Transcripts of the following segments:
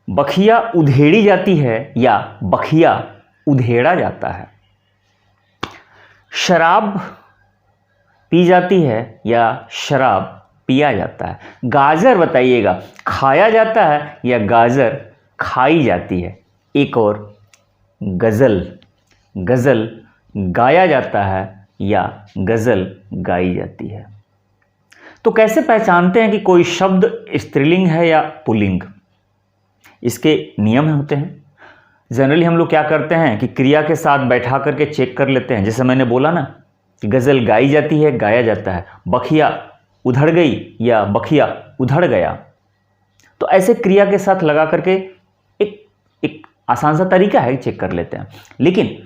बखिया उधेड़ी जाती है या बखिया उधेड़ा जाता है। शराब पी जाती है या शराब पिया जाता है। गाजर बताइएगा, खाया जाता है या गाजर खाई जाती है। एक और, गज़ल, गज़ल गाया जाता है या गज़ल गाई जाती है। तो कैसे पहचानते हैं कि कोई शब्द स्त्रीलिंग है या पुल्लिंग? इसके नियम होते हैं। जनरली हम लोग क्या करते हैं कि क्रिया के साथ बैठा करके चेक कर लेते हैं। जैसे मैंने बोला ना कि गज़ल गाई जाती है, गाया जाता है, बखिया उधड़ गई या बखिया उधड़ गया। तो ऐसे क्रिया के साथ लगा करके एक आसान सा तरीका है, चेक कर लेते हैं। लेकिन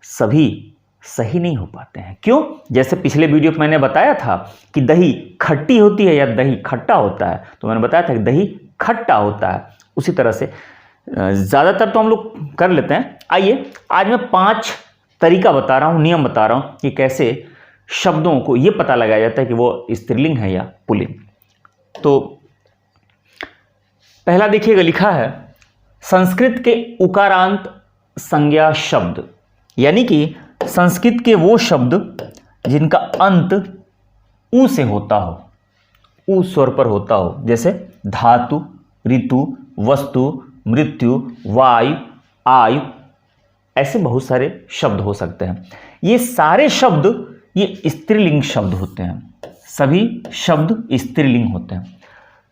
सभी सही नहीं हो पाते हैं। क्यों? जैसे पिछले वीडियो में मैंने बताया था कि दही खट्टी होती है या दही खट्टा होता है, तो मैंने बताया था कि दही खट्टा होता है। उसी तरह से ज़्यादातर तो हम लोग कर लेते हैं। आइए आज मैं 5 तरीका बता रहा हूँ, नियम बता रहा हूँ कि कैसे शब्दों को ये पता लगाया जाता है कि वो स्त्रीलिंग है या पुल्लिंग। तो पहला देखिएगा, लिखा है संस्कृत के उकारांत संज्ञा शब्द, यानी कि संस्कृत के वो शब्द जिनका अंत उ से होता हो, उ स्वर पर होता हो। जैसे धातु, ऋतु, वस्तु, मृत्यु, वायु, आयु, ऐसे बहुत सारे शब्द हो सकते हैं। ये सारे शब्द ये स्त्रीलिंग शब्द होते हैं। सभी शब्द स्त्रीलिंग होते हैं।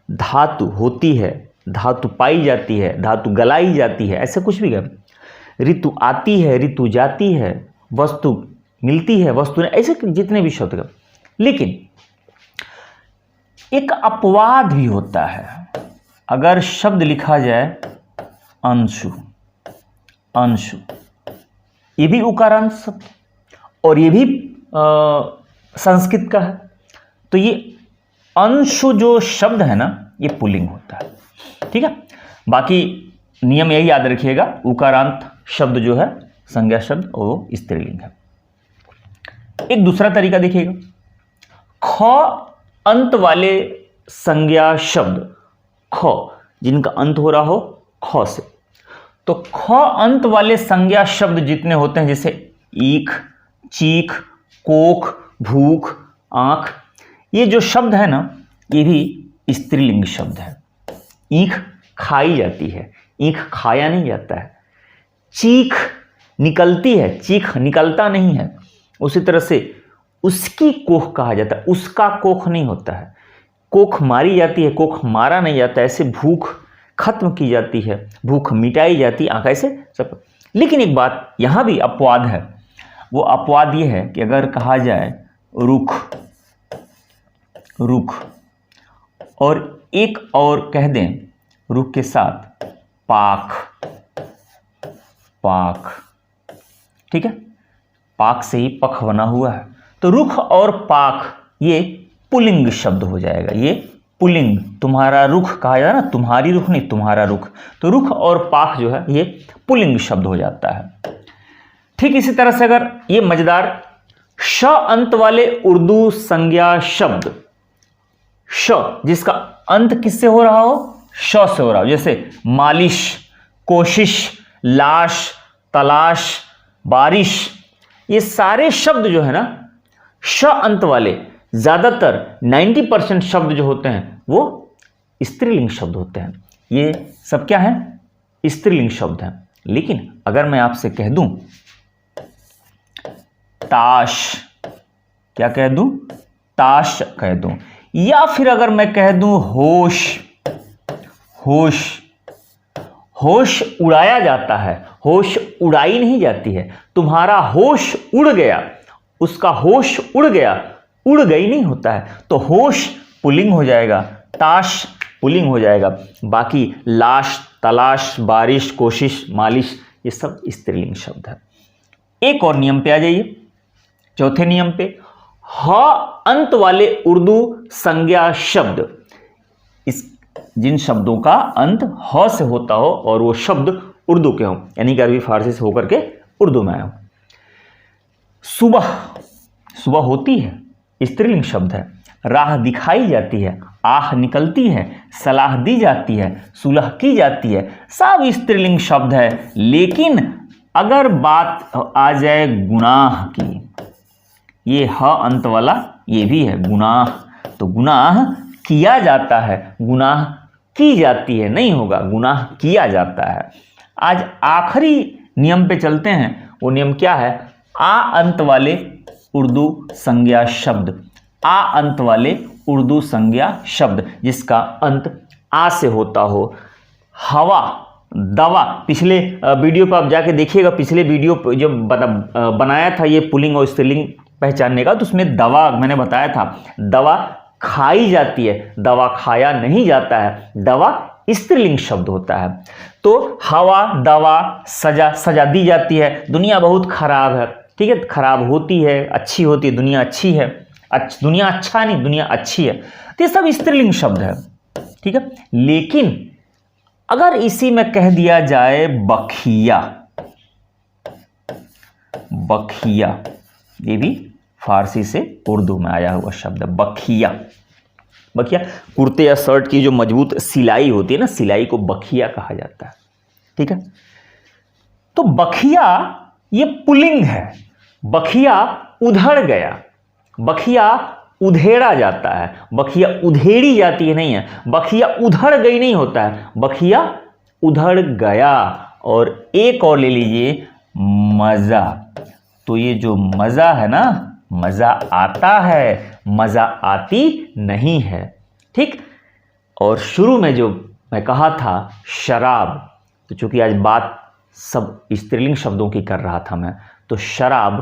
धातु होती है, धातु पाई जाती है, धातु गलाई जाती है, ऐसे कुछ भी है। ऋतु आती है, ऋतु जाती है, वस्तु मिलती है, वस्तु ने, ऐसे जितने भी शब्द। लेकिन एक अपवाद भी होता है। अगर शब्द लिखा जाए अंशु, अंशु, ये भी उकारांत शब्द और ये भी संस्कृत का है, तो ये अंशु जो शब्द है ना, ये पुल्लिंग होता है। ठीक है, बाकी नियम यही याद रखिएगा, उकारांत शब्द जो है संज्ञा शब्द वो स्त्रीलिंग है। एक दूसरा तरीका देखिएगा, ख अंत वाले संज्ञा शब्द, ख जिनका अंत हो रहा हो ख से, तो ख अंत वाले संज्ञा शब्द जितने होते हैं, जैसे ईख, चीख, कोख, भूख, आंख, ये जो शब्द है ना, ये भी स्त्रीलिंग शब्द है। ईख खाई जाती है, ईख खाया नहीं जाता है। चीख निकलती है, चीख निकलता नहीं है। उसी तरह से उसकी कोख कहा जाता है, उसका कोख नहीं होता है। कोख मारी जाती है, कोख मारा नहीं जाता। ऐसे भूख खत्म की जाती है, भूख मिटाई जाती है, आंख, ऐसे सब। लेकिन एक बात यहाँ भी अपवाद है। वो अपवाद ये है कि अगर कहा जाए रुख, रुख, और एक और कह दें रुख के साथ पाख, पाख, ठीक है, पाक से ही पख बना हुआ है, तो रुख और पाख ये पुल्लिंग शब्द हो जाएगा। ये पुल्लिंग, तुम्हारा रुख कहा जाता है ना, तुम्हारी रुख नहीं, तुम्हारा रुख, तो रुख और पाख जो है ये पुल्लिंग शब्द हो जाता है। ठीक इसी तरह से अगर ये मजेदार श अंत वाले उर्दू संज्ञा शब्द, श जिसका अंत किससे हो रहा हो, श से हो रहा हो, जैसे मालिश, कोशिश, लाश, तलाश, बारिश, ये सारे शब्द जो है ना श अंत वाले, ज्यादातर 90% शब्द जो होते हैं वो स्त्रीलिंग शब्द होते हैं। ये सब क्या है, स्त्रीलिंग शब्द हैं। लेकिन अगर मैं आपसे कह दूं ताश, क्या कह दूं, ताश कह दूं, या फिर अगर मैं कह दूं होश, होश, होश उड़ाया जाता है, होश उड़ाई नहीं जाती है। तुम्हारा होश उड़ गया, उसका होश उड़ गया, उड़ गई नहीं होता है, तो होश पुल्लिंग हो जाएगा, ताश पुल्लिंग हो जाएगा। बाकी लाश, तलाश, बारिश, कोशिश, मालिश, ये सब स्त्रीलिंग शब्द है। एक और नियम पे आ जाइए, चौथे नियम पे, ह अंत वाले उर्दू संज्ञा शब्द, इस जिन शब्दों का अंत ह से होता हो और वो शब्द उर्दू के हों, यानी कि अरबी फारसी से होकर के उर्दू में आए हो। सुबह, सुबह होती है, स्त्रीलिंग शब्द है। राह दिखाई जाती है, आह निकलती है, सलाह दी जाती है, सुलह की जाती है, सब स्त्रीलिंग शब्द है। लेकिन अगर बात आ जाए गुनाह की, ये ह अंत वाला ये भी है गुनाह, तो गुनाह किया जाता है, गुनाह की जाती है नहीं होगा, गुनाह किया जाता है। आज आखिरी नियम पे चलते हैं। वो नियम क्या है? आ अंत वाले उर्दू संज्ञा शब्द, आ अंत वाले उर्दू संज्ञा शब्द जिसका अंत आ से होता हो। हवा, दवा, पिछले वीडियो पर आप जाके देखिएगा, पिछले वीडियो जो बनाया था ये पुल्लिंग और स्त्रीलिंग पहचानने का, तो उसमें दवा मैंने बताया था, दवा खाई जाती है, दवा खाया नहीं जाता है, दवा स्त्रीलिंग शब्द होता है। तो हवा, दवा, सजा, सजा दी जाती है, दुनिया बहुत खराब है, ठीक है, खराब होती है, अच्छी होती है, दुनिया अच्छी है, दुनिया अच्छा नहीं, दुनिया अच्छी है, तो ये सब स्त्रीलिंग शब्द है, ठीक है। लेकिन अगर इसी में कह दिया जाए बखिया, बखिया, ये भी फारसी से उर्दू में आया हुआ शब्द है बखिया। बखिया कुर्ते या शर्ट की जो मजबूत सिलाई होती है ना, सिलाई को बखिया कहा जाता है, ठीक है। तो बखिया ये पुल्लिंग है, बखिया उधड़ गया, बखिया उधेड़ा जाता है, बखिया उधेड़ी जाती है नहीं है, बखिया उधड़ गई नहीं होता है, बखिया उधड़ गया। और एक और ले लीजिए मजा, तो ये जो मजा है ना, मजा आता है, मजा आती नहीं है, ठीक। और शुरू में जो मैं कहा था शराब, तो चूंकि आज बात सब स्त्रीलिंग शब्दों की कर रहा था मैं, तो शराब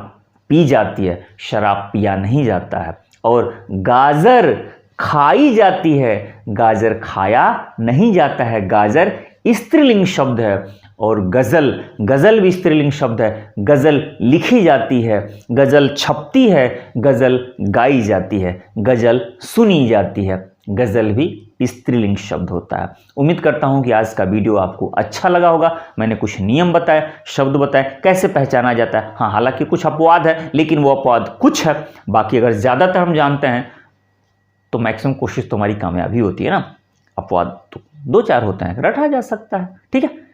पी जाती है, शराब पिया नहीं जाता है। और गाजर खाई जाती है, गाजर खाया नहीं जाता है, गाजर स्त्रीलिंग शब्द है। और गज़ल, गज़ल भी स्त्रीलिंग शब्द है, गज़ल लिखी जाती है, गज़ल छपती है, गज़ल गाई जाती है, गज़ल सुनी जाती है, गज़ल भी स्त्रीलिंग शब्द होता है। उम्मीद करता हूं कि आज का वीडियो आपको अच्छा लगा होगा। मैंने कुछ नियम बताए, शब्द बताए, कैसे पहचाना जाता है। हाँ, हालांकि कुछ अपवाद है, लेकिन वो अपवाद कुछ है, बाकी अगर ज़्यादातर हम जानते हैं तो मैक्सिमम कोशिश तो हमारी कामयाबी होती है ना। अपवाद तो 2-4 होते हैं, रटा जा सकता है, ठीक है।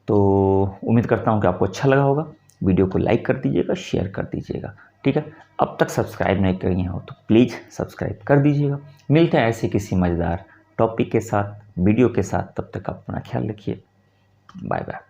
तो उम्मीद करता हूं कि आपको अच्छा लगा होगा। वीडियो को लाइक कर दीजिएगा, शेयर कर दीजिएगा, ठीक है। अब तक सब्सक्राइब नहीं किए हो तो प्लीज़ सब्सक्राइब कर दीजिएगा। मिलते हैं ऐसे किसी मज़ेदार टॉपिक के साथ, वीडियो के साथ। तब तक आप अपना ख्याल रखिए। Bye bye.